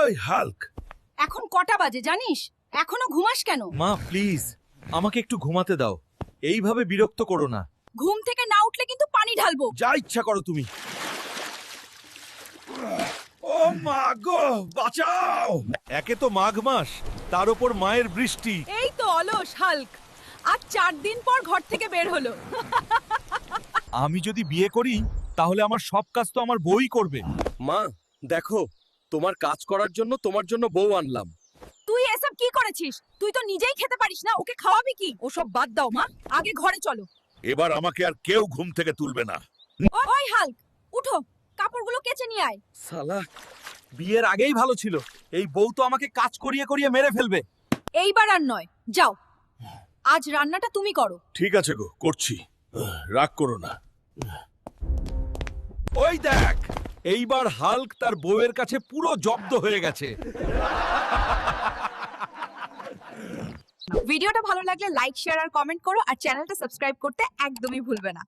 ওই হাল্ক, এখন কটা বাজে জানিস? এখনো ঘুমাস কেন? মা প্লিজ আমাকে একটু ঘুমাতে দাও, এইভাবে বিরক্ত করো না। ঘুম থেকে না উঠলে কিন্তু পানি ঢালবো। যা ইচ্ছা করো তুমি। ও মা গো, বাঁচাও! একে তো মাঘ মাস, তার উপর মায়ের বৃষ্টি। এই তো অলস হাল্ক, আজ 4 দিন পর ঘর থেকে বের হলো। আমি যদি বিয়ে করি তাহলে আমার সব কাজ তো আমার বউই করবে। মা দেখো, তোমার কাজ করার জন্য তোমার জন্য বউ আনলাম। তুই এসব কি করেছিস? তুই তো নিজেই খেতে পারিস না, ওকে খাওয়াবি কি? ওসব বাদ দাও মা, আগে ঘরে চলো। এবার আমাকে আর কেউ ঘুম থেকে তুলবে না। ওই হাল্ক, উঠো, কাপড়গুলো কেচে নিয়ে আয়। শালা, বিয়ের আগেই ভালো ছিল, এই বউ তো আমাকে কাজ করিয়ে করিয়ে মেরে ফেলবে। এইবার আর নয়, যাও, আজ রান্নাটা তুমি করো। ঠিক আছে গো, করছি। রাগ করো না। ওই দেখ, এইবার হাল্ক তার বউয়ের কাছে পুরো জব্দ হয়ে গেছে। ভিডিওটা ভালো লাগলে লাইক, শেয়ার আর কমেন্ট করো, আর চ্যানেলটা সাবস্ক্রাইব করতে একদমই ভুলবে না।